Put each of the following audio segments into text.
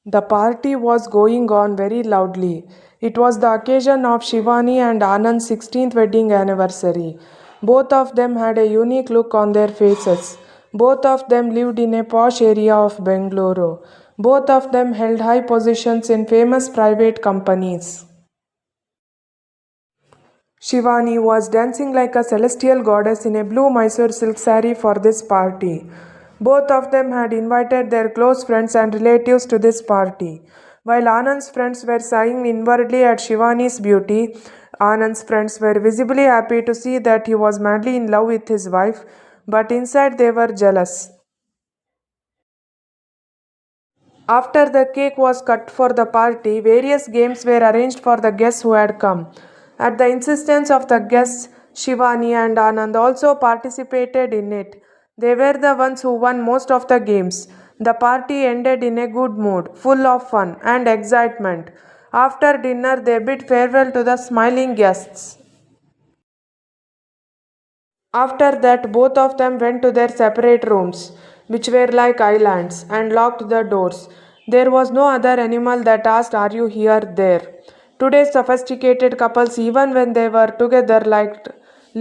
The party was going on very loudly. It was the occasion of Shivani and Anand's 16th wedding anniversary. Both of them had a unique look on their faces. Both of them lived in a posh area of Bengaluru. Both of them held high positions in famous private companies. Shivani was dancing like a celestial goddess in a blue Mysore silk saree for this party. Both of them had invited their close friends and relatives to this party. While Anand's friends were sighing inwardly at Shivani's beauty, Anand's friends were visibly happy to see that he was madly in love with his wife, but inside they were jealous. After the cake was cut for the party, various games were arranged for the guests who had come. At the insistence of the guests, Shivani and Anand also participated in it. They were the ones who won most of the games. The party ended in a good mood, full of fun and excitement. After dinner, they bid farewell to the smiling guests. After that, both of them went to their separate rooms, which were like islands, and locked the doors. There was no other animal that asked, "Are you here?" there. Today's sophisticated couples, even when they were together,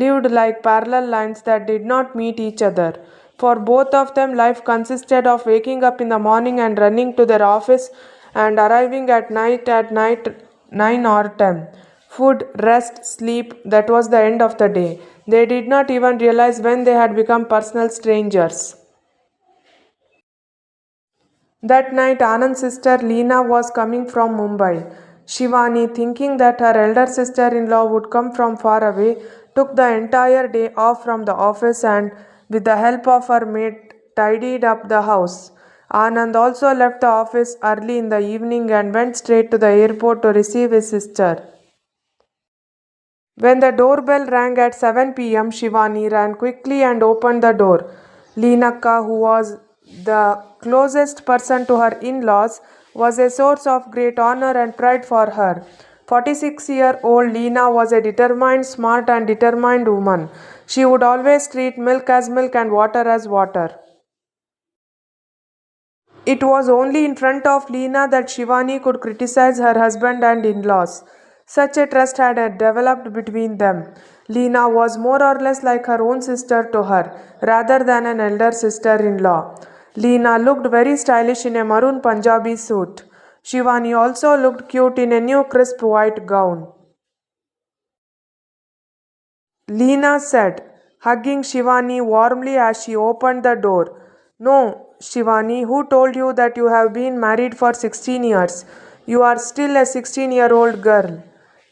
lived like parallel lines that did not meet each other. For both of them, life consisted of waking up in the morning and running to their office and arriving at night 9 or 10. Food, rest, sleep, that was the end of the day. They did not even realize when they had become personal strangers. That night, Anand's sister Leena was coming from Mumbai. Shivani, thinking that her elder sister in law would come from far away, took the entire day off from the office and, with the help of her maid, tidied up the house. Anand also left the office early in the evening and went straight to the airport to receive his sister. When the doorbell rang at 7 p.m., Shivani ran quickly and opened the door. Leenakka, who was the closest person to her in-laws, was a source of great honor and pride for her. 46-year-old Leena was a determined, smart and determined woman. She would always treat milk as milk and water as water. It was only in front of Leena that Shivani could criticize her husband and in-laws. Such a trust had developed between them. Leena was more or less like her own sister to her, rather than an elder sister-in-law. Leena looked very stylish in a maroon Punjabi suit. Shivani also looked cute in a new crisp white gown. Leena said, hugging Shivani warmly as she opened the door. "No, Shivani, who told you that you have been married for 16 years? You are still a 16-year-old girl.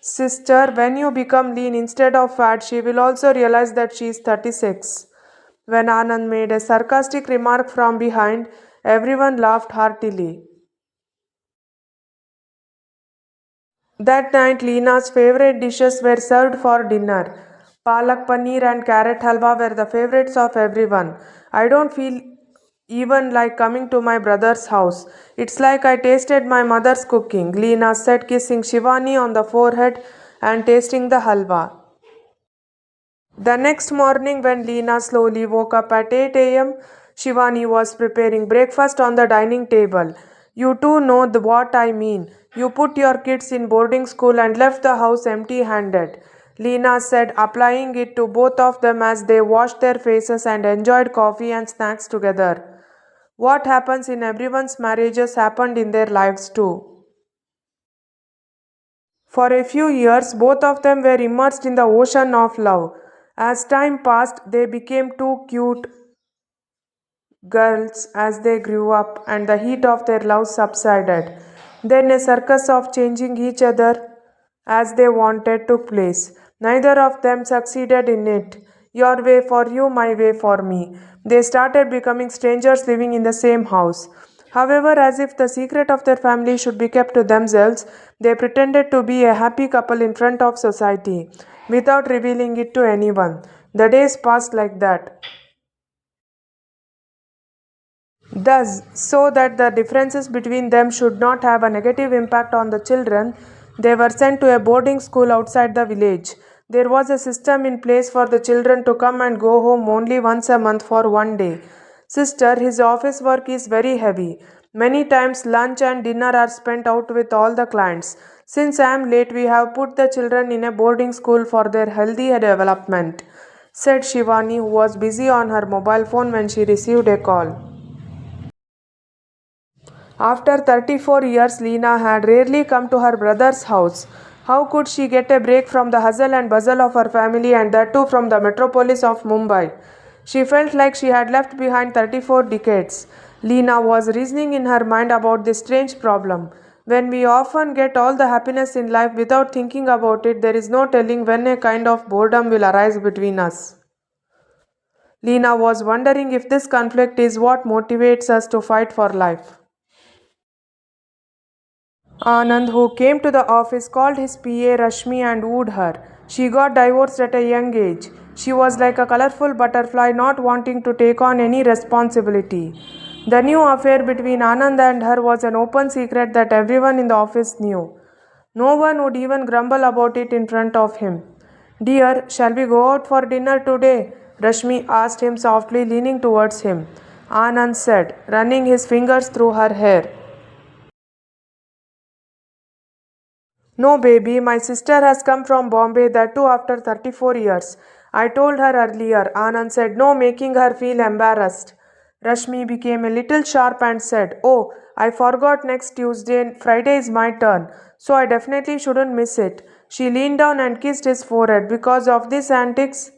Sister, when you become lean instead of fat, she will also realize that she is 36. When Anand made a sarcastic remark from behind, everyone laughed heartily. That night, Leena's favorite dishes were served for dinner. Palak paneer and carrot halwa were the favorites of everyone. I don't feel even like coming to my brother's house. It's like I tasted my mother's cooking, Leena said, kissing Shivani on the forehead and tasting the halwa. The next morning, when Leena slowly woke up at 8 a.m., Shivani was preparing breakfast on the dining table. You two know what I mean. You put your kids in boarding school and left the house empty handed, Leena said, applying it to both of them as they washed their faces and enjoyed coffee and snacks together. What happens in everyone's marriages happened in their lives too. For a few years, both of them were immersed in the ocean of love. As time passed, they became two cute girls as they grew up and the heat of their love subsided. Then a circus of changing each other as they wanted took place. Neither of them succeeded in it. Your way for you, my way for me. They started becoming strangers living in the same house. However, as if the secret of their family should be kept to themselves, they pretended to be a happy couple in front of society, without revealing it to anyone. The days passed like that. Thus, so that the differences between them should not have a negative impact on the children, they were sent to a boarding school outside the village. There was a system in place for the children to come and go home only once a month for one day. Sister, his office work is very heavy. Many times, lunch and dinner are spent out with all the clients. Since I am late, we have put the children in a boarding school for their healthy development, said Shivani, who was busy on her mobile phone when she received a call. After 34 years, Leena had rarely come to her brother's house. How could she get a break from the hustle and bustle of her family, and that too from the metropolis of Mumbai? She felt like she had left behind 34 decades. Leena was reasoning in her mind about this strange problem. When we often get all the happiness in life without thinking about it, there is no telling when a kind of boredom will arise between us. Leena was wondering if this conflict is what motivates us to fight for life. Anand, who came to the office, called his PA Rashmi and wooed her. She got divorced at a young age. She was like a colorful butterfly, not wanting to take on any responsibility. The new affair between Anand and her was an open secret that everyone in the office knew. No one would even grumble about it in front of him. Dear, shall we go out for dinner today? Rashmi asked him softly, leaning towards him. Anand said, running his fingers through her hair. No, baby, my sister has come from Bombay, that too after 34 years. I told her earlier, Anand said, no, making her feel embarrassed. Rashmi became a little sharp and said, oh, I forgot next Tuesday, Friday is my turn, so I definitely shouldn't miss it. She leaned down and kissed his forehead. Because of these antics,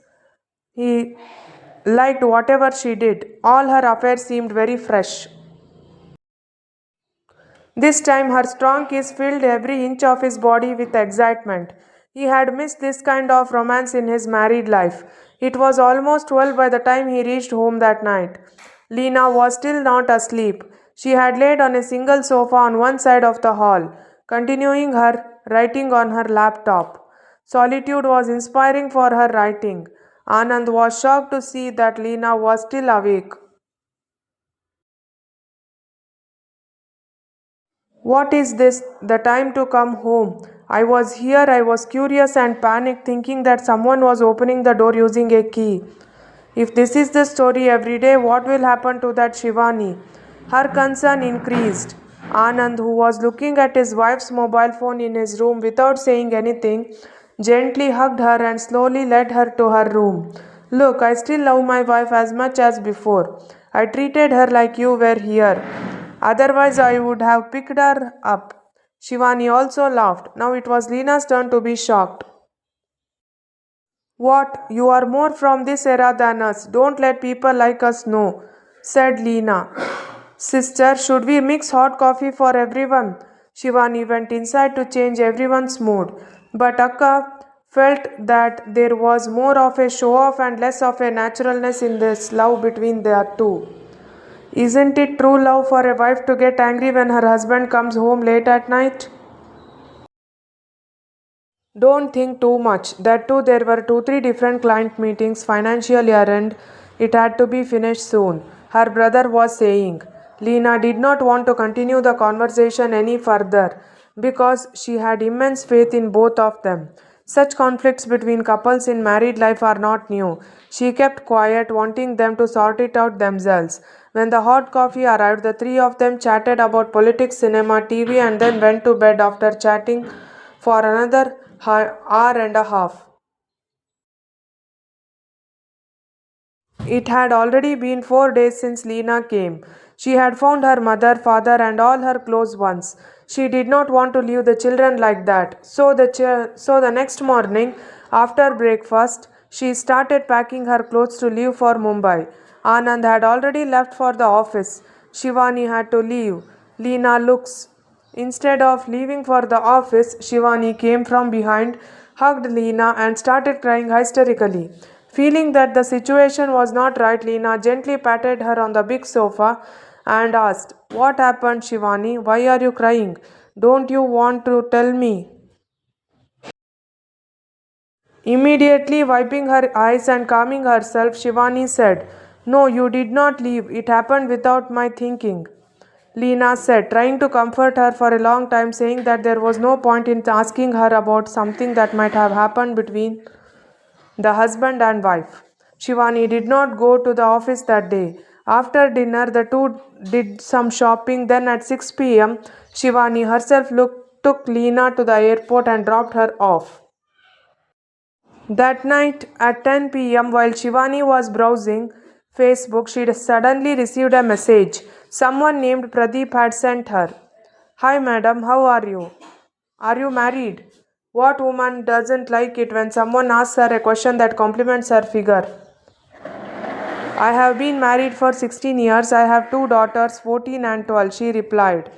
he liked whatever she did. All her affairs seemed very fresh. This time her strong kiss filled every inch of his body with excitement. He had missed this kind of romance in his married life. It was almost 12 by the time he reached home that night. Lena was still not asleep. She had laid on a single sofa on one side of the hall, continuing her writing on her laptop. Solitude was inspiring for her writing. Anand was shocked to see that Lena was still awake. What is this? The time to come home. I was here, I was curious and panicked, thinking that someone was opening the door using a key. If this is the story every day, what will happen to that Shivani? Her concern increased. Anand, who was looking at his wife's mobile phone in his room without saying anything, gently hugged her and slowly led her to her room. Look, I still love my wife as much as before. I treated her like you were here. Otherwise, I would have picked her up. Shivani also laughed. Now it was Leena's turn to be shocked. What? You are more from this era than us. Don't let people like us know, said Leena. Sister, should we mix hot coffee for everyone? Shivani went inside to change everyone's mood. But Akka felt that there was more of a show off and less of a naturalness in this love between the two. Isn't it true love for a wife to get angry when her husband comes home late at night? Don't think too much. That too, there were 2 3 different client meetings, financial year end. It had to be finished soon. Her brother was saying. Lena did not want to continue the conversation any further because she had immense faith in both of them. Such conflicts between couples in married life are not new. She kept quiet, wanting them to sort it out themselves. When the hot coffee arrived, the three of them chatted about politics, cinema, TV, and then went to bed after chatting for another hour and a half. It had already been 4 days since Lena came. She had found her mother, father, and all her close ones. She did not want to leave the children like that. So the next morning, after breakfast, she started packing her clothes to leave for Mumbai. Anand had already left for the office. Shivani had to leave. Lena looks. Instead of leaving for the office, Shivani came from behind, hugged Lena, and started crying hysterically. Feeling that the situation was not right, Lena gently patted her on the big sofa and asked, what happened, Shivani? Why are you crying? Don't you want to tell me? Immediately wiping her eyes and calming herself, Shivani said, no, you did not leave. It happened without my thinking. Lena said, trying to comfort her for a long time, saying that there was no point in asking her about something that might have happened between the husband and wife. Shivani did not go to the office that day. After dinner, the two did some shopping. Then at 6 p.m., Shivani herself took Leena to the airport and dropped her off. That night at 10 p.m., while Shivani was browsing Facebook, she suddenly received a message. Someone named Pradeep had sent her. Hi, madam, how are you? Are you married? What woman doesn't like it when someone asks her a question that compliments her figure? I have been married for 16 years. I have two daughters, 14 and 12, she replied.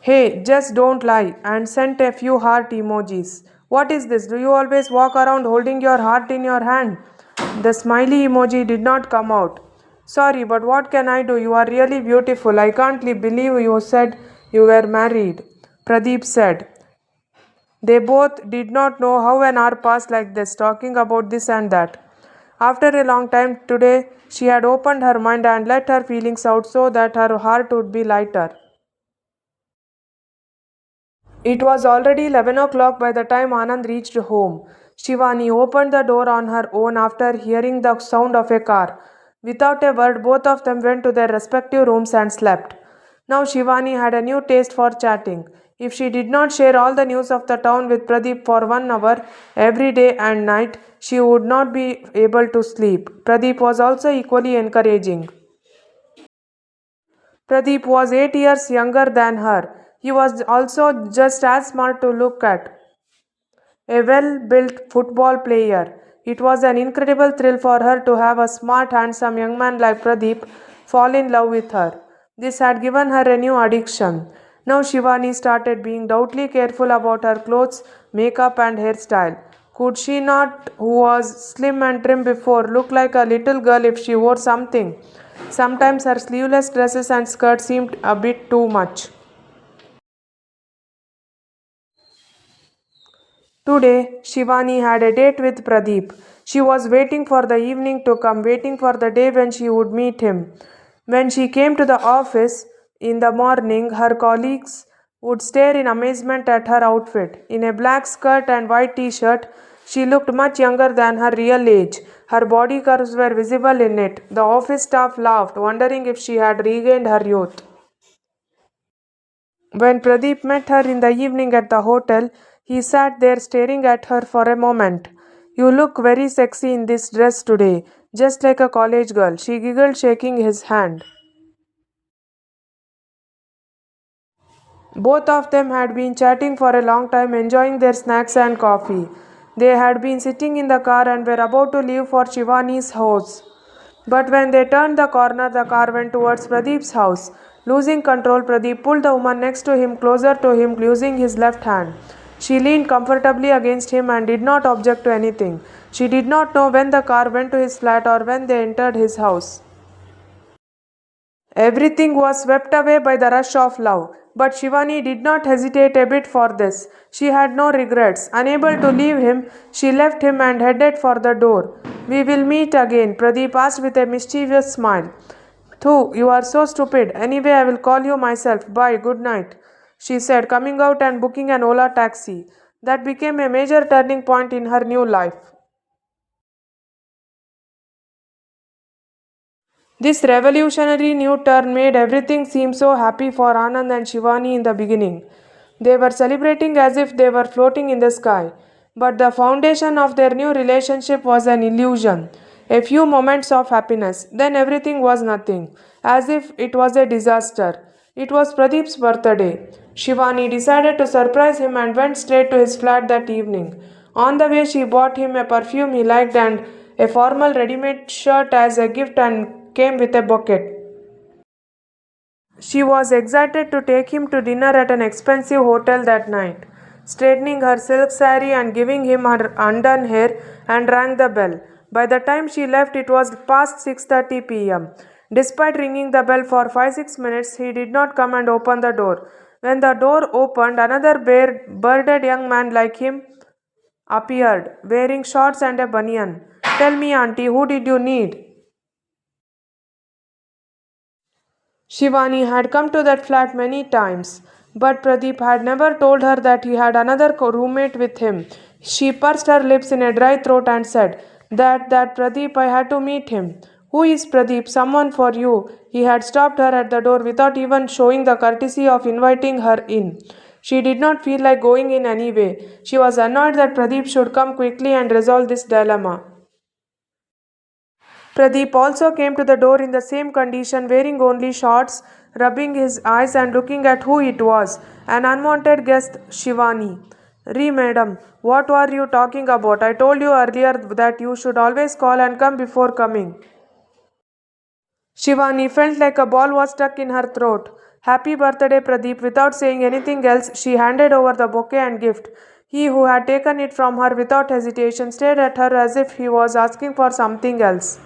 Hey, just don't lie, and sent a few heart emojis. What is this? Do you always walk around holding your heart in your hand? The smiley emoji did not come out. Sorry, but what can I do? You are really beautiful. I can't believe you said you were married, Pradeep said. They both did not know how an hour passed like this, talking about this and that. After a long time today, she had opened her mind and let her feelings out so that her heart would be lighter. It was already 11 o'clock by the time Anand reached home. Shivani opened the door on her own after hearing the sound of a car. Without a word, both of them went to their respective rooms and slept. Now Shivani had a new taste for chatting. If she did not share all the news of the town with Pradeep for 1 hour every day and night, she would not be able to sleep. Pradeep was also equally encouraging. Pradeep was 8 years younger than her. He was also just as smart to look at. A well built football player. It was an incredible thrill for her to have a smart, handsome young man like Pradeep fall in love with her. This had given her a new addiction. Now Shivani started being doubly careful about her clothes, makeup, and hairstyle. Could she not, who was slim and trim before, look like a little girl if she wore something? Sometimes her sleeveless dresses and skirts seemed a bit too much. Today, Shivani had a date with Pradeep. She was waiting for the evening to come, waiting for the day when she would meet him. When she came to the office in the morning, her colleagues would stare in amazement at her outfit. In a black skirt and white t shirt, she looked much younger than her real age. Her body curves were visible in it. The office staff laughed, wondering if she had regained her youth. When Pradeep met her in the evening at the hotel, he sat there staring at her for a moment. You look very sexy in this dress today, just like a college girl, she giggled, shaking his hand. Both of them had been chatting for a long time, enjoying their snacks and coffee. They had been sitting in the car and were about to leave for Shivani's house. But when they turned the corner, the car went towards Pradeep's house. Losing control, Pradeep pulled the woman next to him closer to him, using his left hand. She leaned comfortably against him and did not object to anything. She did not know when the car went to his flat or when they entered his house. Everything was swept away by the rush of love. But Shivani did not hesitate a bit for this. She had no regrets. Unable to leave him, she left him and headed for the door. We will meet again, Pradeep asked with a mischievous smile. Thu, you are so stupid. Anyway, I will call you myself. Bye, good night, she said, coming out and booking an Ola taxi. That became a major turning point in her new life. This revolutionary new turn made everything seem so happy for Anand and Shivani in the beginning. They were celebrating as if they were floating in the sky. But the foundation of their new relationship was an illusion. A few moments of happiness, then everything was nothing, as if it was a disaster. It was Pradeep's birthday. Shivani decided to surprise him and went straight to his flat that evening. On the way, she bought him a perfume he liked and a formal ready made shirt as a gift and came with a bouquet. She was excited to take him to dinner at an expensive hotel that night, straightening her silk saree and giving him her undone hair, and rang the bell. By the time she left, it was past 6:30 p.m. Despite ringing the bell for 5-6 minutes, he did not come and open the door. When the door opened, another bearded young man like him appeared, wearing shorts and a banyan. Tell me, auntie, who did you need? Shivani had come to that flat many times, but Pradeep had never told her that he had another roommate with him. She pursed her lips in a dry throat and said, That Pradeep, I had to meet him. Who is Pradeep? Someone for you. He had stopped her at the door without even showing the courtesy of inviting her in. She did not feel like going in anyway. She was annoyed that Pradeep should come quickly and resolve this dilemma. Pradeep also came to the door in the same condition, wearing only shorts, rubbing his eyes and looking at who it was, an unwanted guest, Shivani. Madam, what were you talking about? I told you earlier that you should always call and come before coming. Shivani felt like a ball was stuck in her throat. Happy birthday, Pradeep. Without saying anything else, she handed over the bouquet and gift. He who had taken it from her without hesitation stared at her as if he was asking for something else.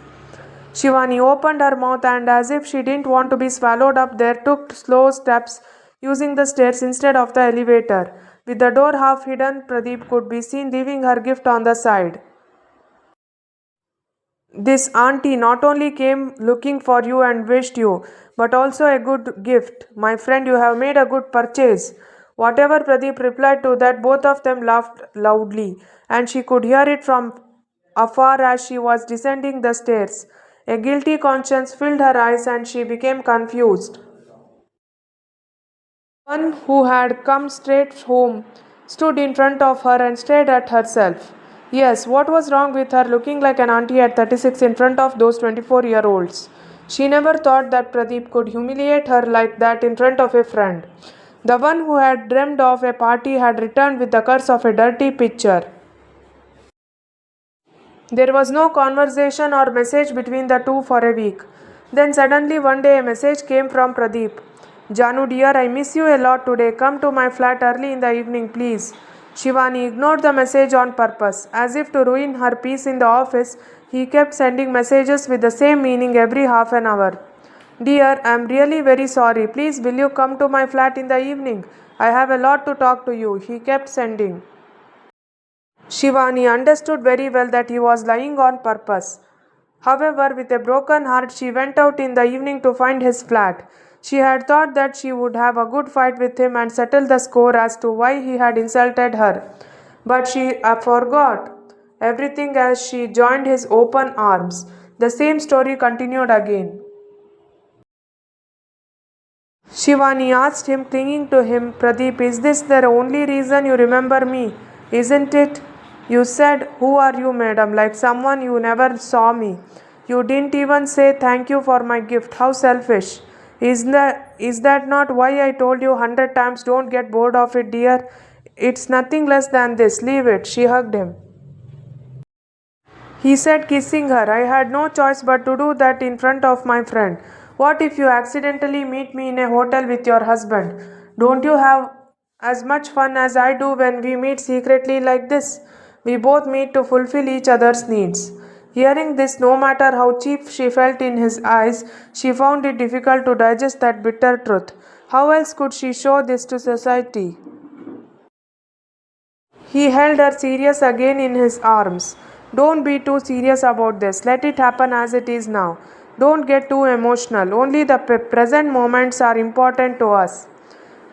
Shivani opened her mouth and, as if she didn't want to be swallowed up there, took slow steps using the stairs instead of the elevator. With the door half hidden, Pradeep could be seen leaving her gift on the side. This auntie not only came looking for you and wished you, but also a good gift. My friend, you have made a good purchase. Whatever Pradeep replied to that, both of them laughed loudly, and she could hear it from afar as she was descending the stairs. A guilty conscience filled her eyes and she became confused. One who had come straight home stood in front of her and stared at herself. Yes, what was wrong with her looking like an auntie at 36 in front of those 24-year-olds? She never thought that Pradeep could humiliate her like that in front of a friend. The one who had dreamed of a party had returned with the curse of a dirty picture. There was no conversation or message between the two for a week. Then suddenly one day a message came from Pradeep. Janu dear, I miss you a lot today. Come to my flat early in the evening, please. Shivani ignored the message on purpose. As if to ruin her peace in the office, he kept sending messages with the same meaning every half an hour. Dear, I am really very sorry. Please, will you come to my flat in the evening? I have a lot to talk to you, he kept sending. Shivani understood very well that he was lying on purpose. However, with a broken heart, she went out in the evening to find his flat. She had thought that she would have a good fight with him and settle the score as to why he had insulted her. But she forgot everything as she joined his open arms. The same story continued again. Shivani asked him, clinging to him, Pradeep, is this the only reason you remember me? Isn't it? You said, who are you, madam? Like someone you never saw me. You didn't even say thank you for my gift. How selfish. Is that not why I told you 100 times don't get bored of it, dear? It's nothing less than this. Leave it. She hugged him. He said, kissing her, I had no choice but to do that in front of my friend. What if you accidentally meet me in a hotel with your husband? Don't you have as much fun as I do when we meet secretly like this? We both meet to fulfill each other's needs. Hearing this, no matter how cheap she felt in his eyes, she found it difficult to digest that bitter truth. How else could she show this to society? He held her serious again in his arms. Don't be too serious about this. Let it happen as it is now. Don't get too emotional. Only the present moments are important to us.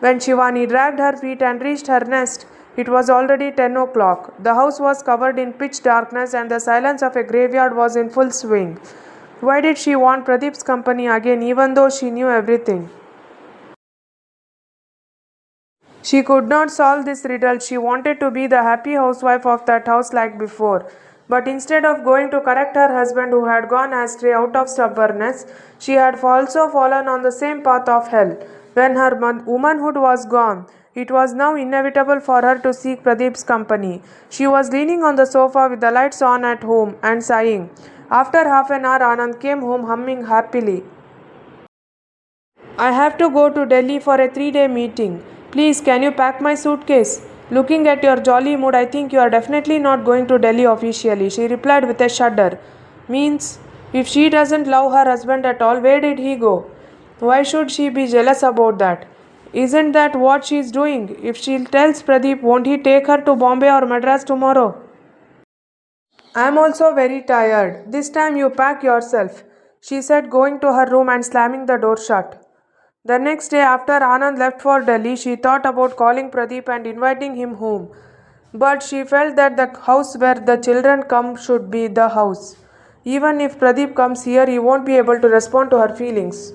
When Shivani dragged her feet and reached her nest, it was already 10 o'clock. The house was covered in pitch darkness and the silence of a graveyard was in full swing. Why did she want Pradeep's company again even though she knew everything? She could not solve this riddle. She wanted to be the happy housewife of that house like before. But instead of going to correct her husband who had gone astray out of stubbornness, she had also fallen on the same path of hell. When her womanhood was gone, it was now inevitable for her to seek Pradeep's company. She was leaning on the sofa with the lights on at home and sighing. After half an hour, Anand came home humming happily. I have to go to Delhi for a 3-day meeting. Please, can you pack my suitcase? Looking at your jolly mood, I think you are definitely not going to Delhi officially, she replied with a shudder. Means, if she doesn't love her husband at all, where did he go? Why should she be jealous about that? Isn't that what she's doing? If she tells Pradeep, won't he take her to Bombay or Madras tomorrow? I am also very tired. This time you pack yourself, she said, going to her room and slamming the door shut. The next day, after Anand left for Delhi, she thought about calling Pradeep and inviting him home. But she felt that the house where the children come should be the house. Even if Pradeep comes here, he won't be able to respond to her feelings.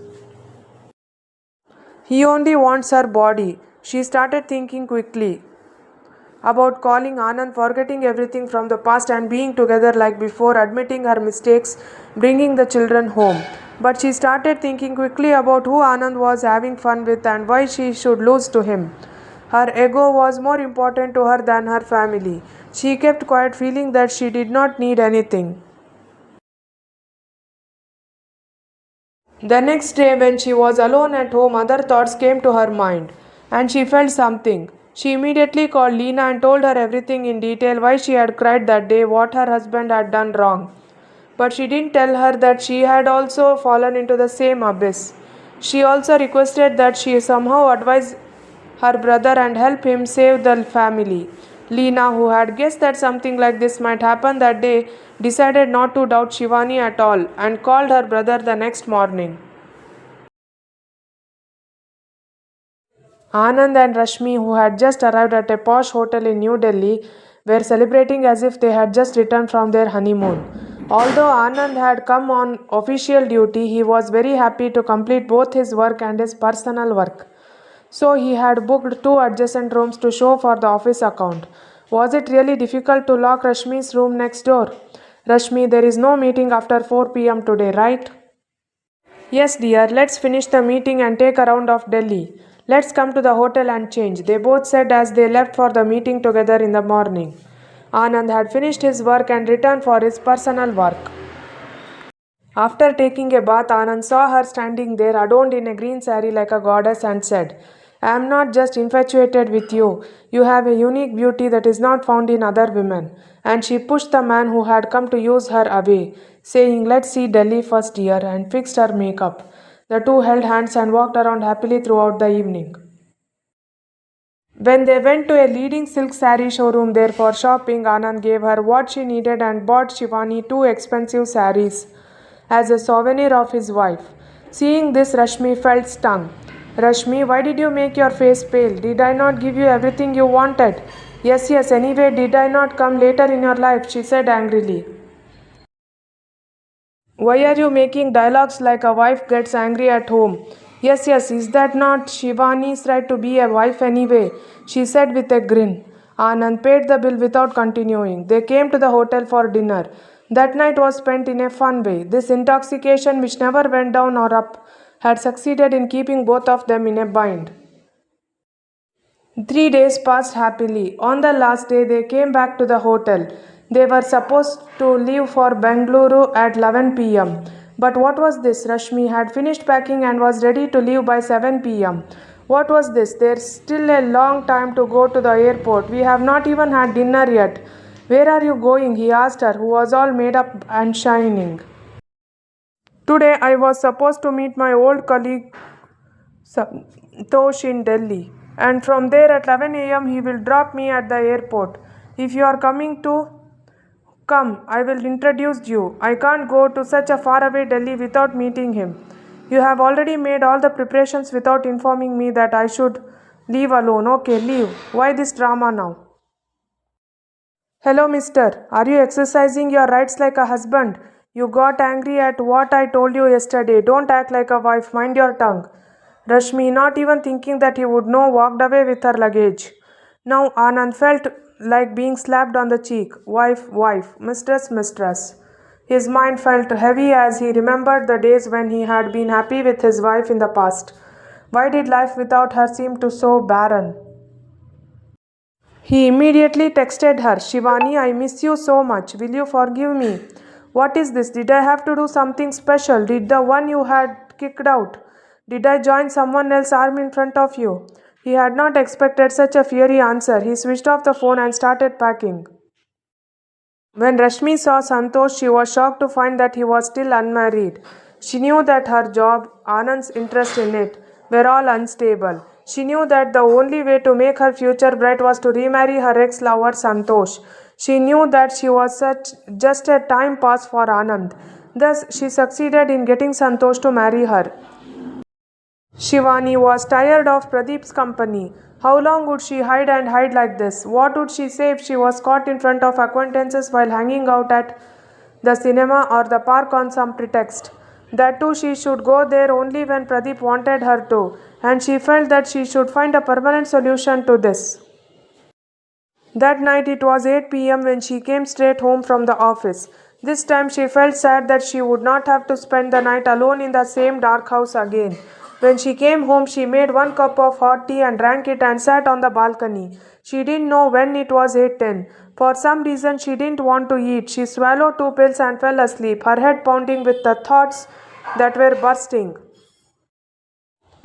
He only wants her body. She started thinking quickly about calling Anand, forgetting everything from the past and being together like before, admitting her mistakes, bringing the children home. But she started thinking quickly about who Anand was having fun with and why she should lose to him. Her ego was more important to her than her family. She kept quiet, feeling that she did not need anything. The next day, when she was alone at home, other thoughts came to her mind, and she felt something. She immediately called Lena and told her everything in detail, why she had cried that day, what her husband had done wrong. But she didn't tell her that she had also fallen into the same abyss. She also requested that she somehow advise her brother and help him save the family. Lena, who had guessed that something like this might happen that day, decided not to doubt Shivani at all and called her brother the next morning. Anand and Rashmi, who had just arrived at a posh hotel in New Delhi, were celebrating as if they had just returned from their honeymoon. Although Anand had come on official duty, he was very happy to complete both his work and his personal work. So he had booked two adjacent rooms to show for the office account. Was it really difficult to lock Rashmi's room next door? Rashmi, there is no meeting after 4 pm today, right? Yes, dear, let's finish the meeting and take a round of Delhi. Let's come to the hotel and change, they both said as they left for the meeting together in the morning. Anand had finished his work and returned for his personal work. After taking a bath, Anand saw her standing there, adorned in a green saree like a goddess, and said, I am not just infatuated with you. You have a unique beauty that is not found in other women. And she pushed the man who had come to use her away, saying, Let's see Delhi first, dear, and fixed her makeup. The two held hands and walked around happily throughout the evening. When they went to a leading silk saree showroom there for shopping, Anand gave her what she needed and bought Shivani two expensive sarees as a souvenir of his wife. Seeing this, Rashmi felt stung. Rashmi, why did you make your face pale? Did I not give you everything you wanted? Yes, yes, anyway, did I not come later in your life? She said angrily. Why are you making dialogues like a wife gets angry at home? Yes, yes, is that not Shivani's right to be a wife anyway? She said with a grin. Anand paid the bill without continuing. They came to the hotel for dinner. That night was spent in a fun way. This intoxication, which never went down or up, had succeeded in keeping both of them in a bind. 3 days passed happily. On the last day, they came back to the hotel. They were supposed to leave for Bengaluru at 11 pm. But what was this? Rashmi had finished packing and was ready to leave by 7 pm. What was this? There's still a long time to go to the airport. We have not even had dinner yet. Where are you going? He asked her, who was all made up and shining. Today I was supposed to meet my old colleague Santosh in Delhi, and from there at 11 am he will drop me at the airport. If you are coming to come, I will introduce you. I can't go to such a faraway Delhi without meeting him. You have already made all the preparations without informing me that I should leave alone. Okay, leave. Why this drama now? Hello, mister. Are you exercising your rights like a husband? You got angry at what I told you yesterday. Don't act like a wife. Mind your tongue. Rashmi, not even thinking that he would know, walked away with her luggage. Now Anand felt like being slapped on the cheek. Wife, wife, mistress, mistress. His mind felt heavy as he remembered the days when he had been happy with his wife in the past. Why did life without her seem to so barren? He immediately texted her, Shivani, I miss you so much. Will you forgive me? What is this? Did I have to do something special? Did the one you had kicked out? Did I join someone else's arm in front of you? He had not expected such a fiery answer. He switched off the phone and started packing. When Rashmi saw Santosh, she was shocked to find that he was still unmarried. She knew that her job, Anand's interest in it, were all unstable. She knew that the only way to make her future bright was to remarry her ex-lover Santosh. She knew that she was just a time pass for Anand. Thus, she succeeded in getting Santosh to marry her. Shivani was tired of Pradeep's company. How long would she hide and hide like this? What would she say if she was caught in front of acquaintances while hanging out at the cinema or the park on some pretext? That too, she should go there only when Pradeep wanted her to, and she felt that she should find a permanent solution to this. That night it was 8 p.m. when she came straight home from the office. This time she felt sad that she would not have to spend the night alone in the same dark house again. When she came home, she made 1 cup of hot tea and drank it and sat on the balcony. She didn't know when it was 8:10. For some reason she didn't want to eat. She swallowed 2 pills and fell asleep, her head pounding with the thoughts that were bursting.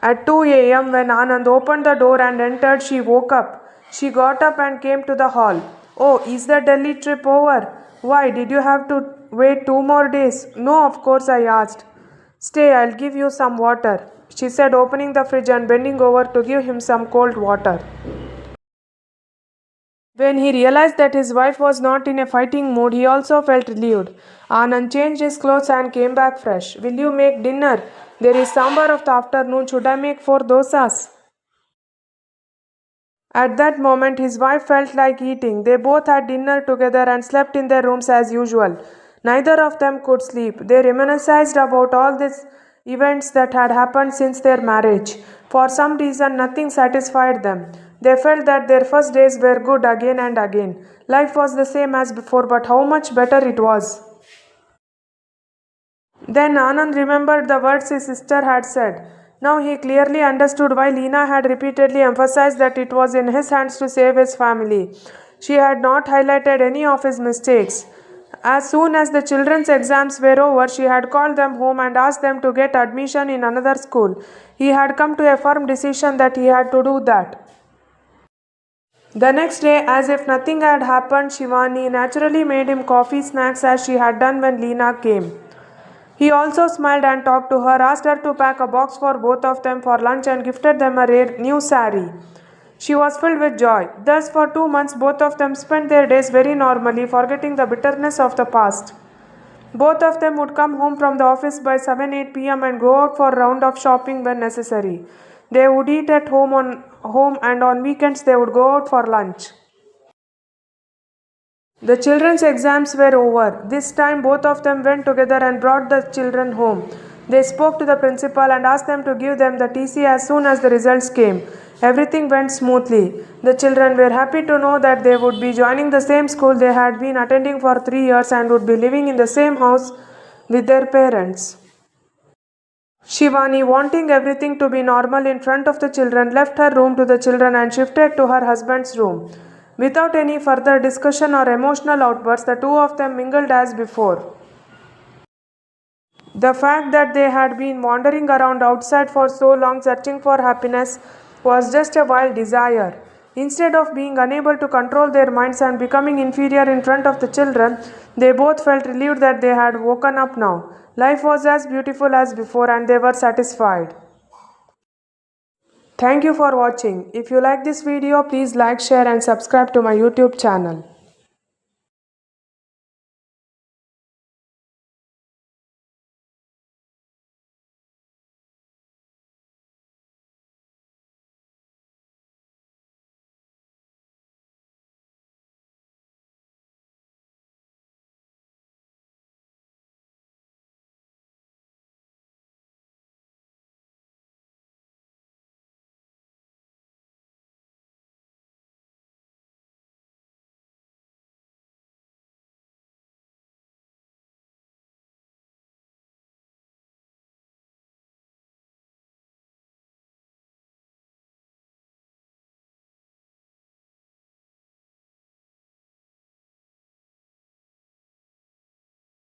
At 2 a.m., when Anand opened the door and entered, she woke up. She got up and came to the hall. Oh, is the Delhi trip over? Why, did you have to wait 2 more days? No, of course, I asked. Stay, I'll give you some water, she said, opening the fridge and bending over to give him some cold water. When he realized that his wife was not in a fighting mood, he also felt relieved. Anand changed his clothes and came back fresh. Will you make dinner? There is sambar of the afternoon. Should I make 4 dosas? At that moment, his wife felt like eating. They both had dinner together and slept in their rooms as usual. Neither of them could sleep. They reminisced about all these events that had happened since their marriage. For some reason, nothing satisfied them. They felt that their first days were good again and again. Life was the same as before, but how much better it was. Then Anand remembered the words his sister had said. Now he clearly understood why Leena had repeatedly emphasized that it was in his hands to save his family. She had not highlighted any of his mistakes. As soon as the children's exams were over, she had called them home and asked them to get admission in another school. He had come to a firm decision that he had to do that. The next day, as if nothing had happened, Shivani naturally made him coffee snacks as she had done when Leena came. He also smiled and talked to her, asked her to pack a box for both of them for lunch and gifted them a rare new sari. She was filled with joy. Thus, for 2 months, both of them spent their days very normally, forgetting the bitterness of the past. Both of them would come home from the office by 7-8 p.m. and go out for a round of shopping when necessary. They would eat at home and on weekends they would go out for lunch. The children's exams were over. This time both of them went together and brought the children home. They spoke to the principal and asked them to give them the TC as soon as the results came. Everything went smoothly. The children were happy to know that they would be joining the same school they had been attending for 3 years and would be living in the same house with their parents. Shivani, wanting everything to be normal in front of the children, left her room to the children and shifted to her husband's room. Without any further discussion or emotional outbursts, the two of them mingled as before. The fact that they had been wandering around outside for so long searching for happiness was just a wild desire. Instead of being unable to control their minds and becoming inferior in front of the children, they both felt relieved that they had woken up now. Life was as beautiful as before and they were satisfied. Thank you for watching. If you like this video, please like, share and subscribe to my YouTube channel.